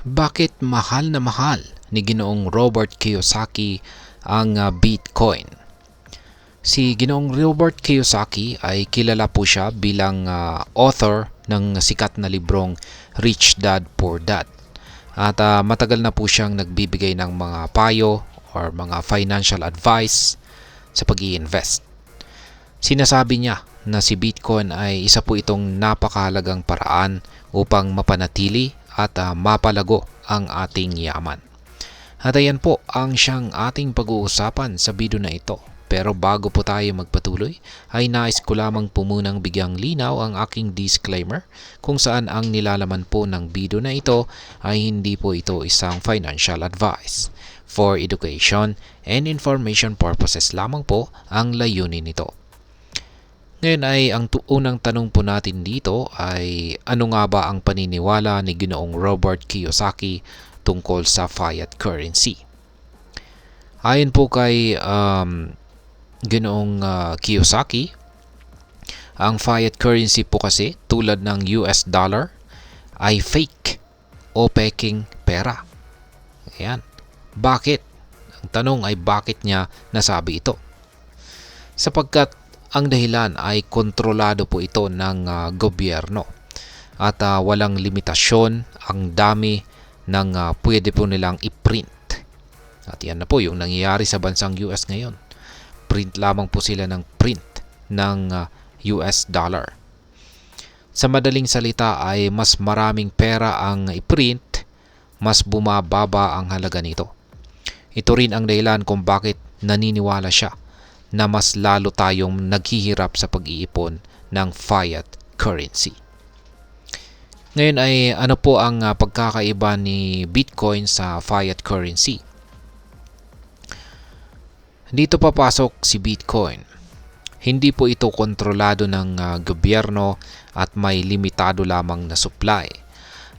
Bakit mahal na mahal ni Ginoong Robert Kiyosaki ang Bitcoin? Si Ginoong Robert Kiyosaki ay kilala po siya bilang author ng sikat na librong Rich Dad Poor Dad. At matagal na po siyang nagbibigay ng mga payo or mga financial advice sa pag-i-invest. Sinasabi niya na si Bitcoin ay isa po itong napakahalagang paraan upang mapanatili at mapalago ang ating yaman. At ayan po ang siyang ating pag-uusapan sa video na ito. Pero bago po tayo magpatuloy, ay nais ko lamang po munang bigyang linaw ang aking disclaimer kung saan ang nilalaman po ng video na ito ay hindi po ito isang financial advice. For education and information purposes lamang po ang layunin nito. Ngayon ay ang unang tanong po natin dito ay ano nga ba ang paniniwala ni Ginoong Robert Kiyosaki tungkol sa fiat currency? Ayon po kay Ginoong Kiyosaki, ang fiat currency po kasi tulad ng US dollar ay fake o peking pera. Ayan. Bakit? Ang tanong ay bakit niya nasabi ito? Sapagkat ang dahilan ay kontrolado po ito ng gobyerno at walang limitasyon ang dami ng pwede po nilang i-print. At yan na po yung nangyayari sa bansang US ngayon. Print lamang po sila ng print ng US dollar. Sa madaling salita ay mas maraming pera ang i-print, mas bumababa ang halaga nito. Ito rin ang dahilan kung bakit naniniwala siya na mas lalo tayong naghihirap sa pag-iipon ng fiat currency. Ngayon ay ano po ang pagkakaiba ni Bitcoin sa fiat currency? Dito papasok si Bitcoin. Hindi po ito kontrolado ng gobyerno at may limitado lamang na supply.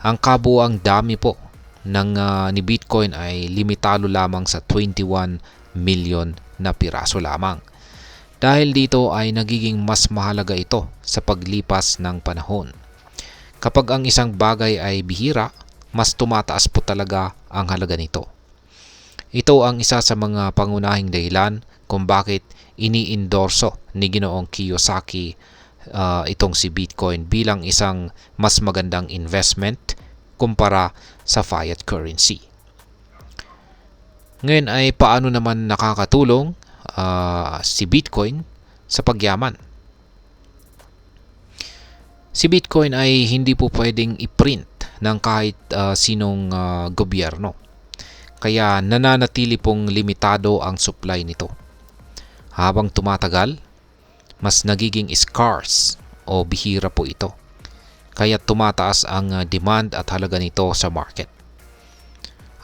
Ang kabuuang dami po ni Bitcoin ay limitado lamang sa 21 million na piraso lamang. Dahil dito ay nagiging mas mahalaga ito sa paglipas ng panahon. Kapag ang isang bagay ay bihira, mas tumataas po talaga ang halaga nito. Ito ang isa sa mga pangunahing dahilan kung bakit ini-endorso ni Ginoong Kiyosaki itong si Bitcoin bilang isang mas magandang investment kumpara sa fiat currency. Ngayon ay paano naman nakakatulong si Bitcoin sa pagyaman? Si Bitcoin ay hindi po pwedeng i-print ng kahit sinong gobyerno. Kaya nananatili pong limitado ang supply nito. Habang tumatagal, mas nagiging scarce o bihira po ito. Kaya tumataas ang demand at halaga nito sa market.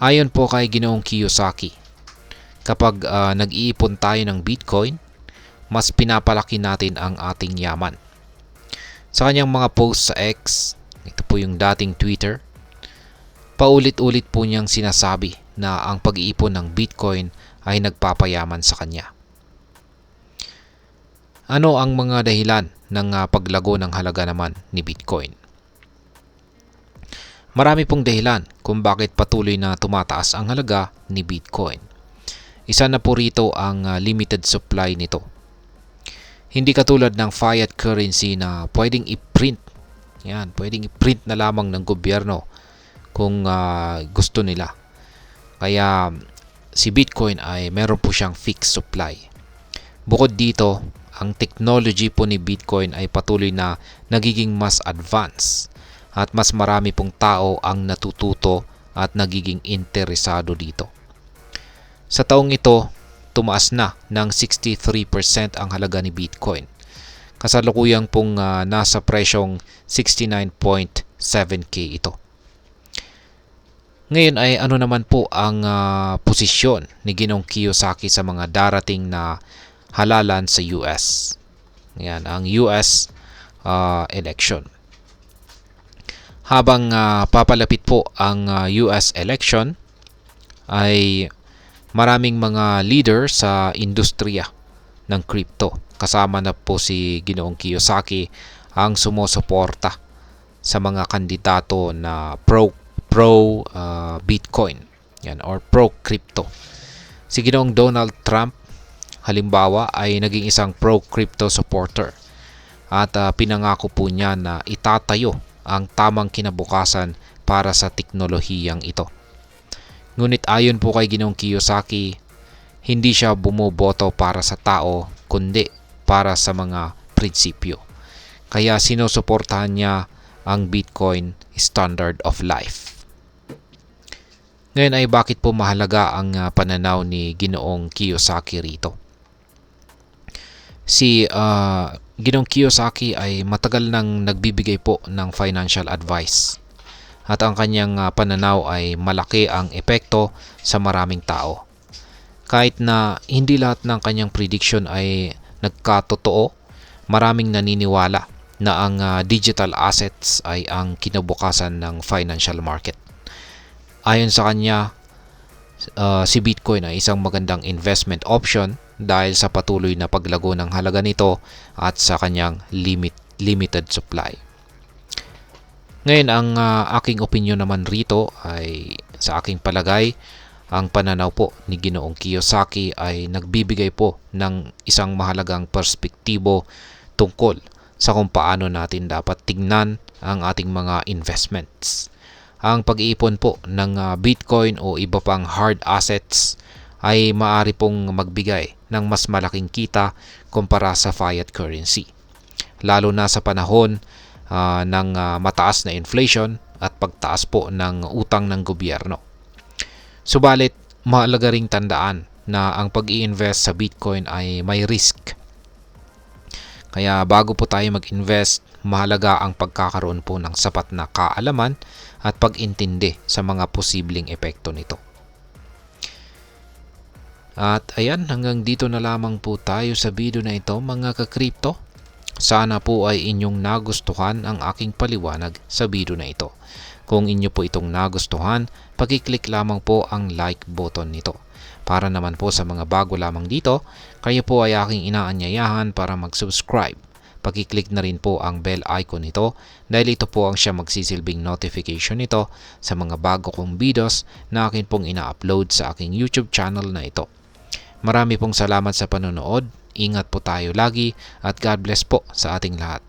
Ayon po kay Ginoong Kiyosaki, kapag nag-iipon tayo ng Bitcoin, mas pinapalaki natin ang ating yaman. Sa kanyang mga posts sa X, ito po yung dating Twitter, paulit-ulit po niyang sinasabi na ang pag-iipon ng Bitcoin ay nagpapayaman sa kanya. Ano ang mga dahilan ng paglago ng halaga naman ni Bitcoin? Marami pong dahilan kung bakit patuloy na tumataas ang halaga ni Bitcoin. Isa na po rito ang limited supply nito. Hindi katulad ng fiat currency na pwedeng i-print. Yan, pwedeng i-print na lamang ng gobyerno kung gusto nila. Kaya si Bitcoin ay meron po siyang fixed supply. Bukod dito, ang technology po ni Bitcoin ay patuloy na nagiging mas advanced at mas marami pong tao ang natututo at nagiging interesado dito. Sa taong ito, tumaas na ng 63% ang halaga ni Bitcoin. Kasalukuyang pong nasa presyong 69.7k ito. Ngayon ay ano naman po ang posisyon ni Ginoong Kiyosaki sa mga darating na halalan sa US. Yan, ang US election. Habang papalapit po ang US election, ay maraming mga leader sa industriya ng crypto. Kasama na po si Ginoong Kiyosaki ang sumusuporta sa mga kandidato na pro Bitcoin yan, or pro crypto. Si Ginoong Donald Trump halimbawa ay naging isang pro crypto supporter at pinangako po niya na itatayo ang tamang kinabukasan para sa teknolohiyang ito. Ngunit ayon po kay Ginoong Kiyosaki, hindi siya bumoboto para sa tao kundi para sa mga prinsipyo. Kaya sinusuportahan niya ang Bitcoin standard of life. Ngayon ay bakit po mahalaga ang pananaw ni Ginoong Kiyosaki rito? Si Ginoong Kiyosaki ay matagal nang nagbibigay po ng financial advice. At ang kanyang pananaw ay malaki ang epekto sa maraming tao. Kahit na hindi lahat ng kanyang prediction ay nagkatotoo, maraming naniniwala na ang digital assets ay ang kinabukasan ng financial market. Ayon sa kanya, si Bitcoin ay isang magandang investment option dahil sa patuloy na paglago ng halaga nito at sa kanyang limited supply. Ngayon, ang aking opinion naman rito ay sa aking palagay, ang pananaw po ni Ginoong Kiyosaki ay nagbibigay po ng isang mahalagang perspektibo tungkol sa kung paano natin dapat tingnan ang ating mga investments. Ang pag-iipon po ng Bitcoin o iba pang hard assets ay maaari pong magbigay ng mas malaking kita kumpara sa fiat currency. Lalo na sa panahon ng mataas na inflation at pagtaas po ng utang ng gobyerno. Subalit, mahalaga ring tandaan na ang pag-i-invest sa Bitcoin ay may risk. Kaya bago po tayo mag-invest, mahalaga ang pagkakaroon po ng sapat na kaalaman at pag-intindi sa mga posibleng epekto nito. At ayan, hanggang dito na lamang po tayo sa video na ito mga ka-crypto. Sana po ay inyong nagustuhan ang aking paliwanag sa video na ito. Kung inyo po itong nagustuhan, pag-click lamang po ang like button nito. Para naman po sa mga bago lamang dito, kayo po ay aking inaanyayahan para mag-subscribe. Pag-click na rin po ang bell icon nito dahil ito po ang siya magsisilbing notification nito sa mga bago kong videos na akin pong ina-upload sa aking YouTube channel na ito. Marami pong salamat sa panonood. Ingat po tayo lagi at God bless po sa ating lahat.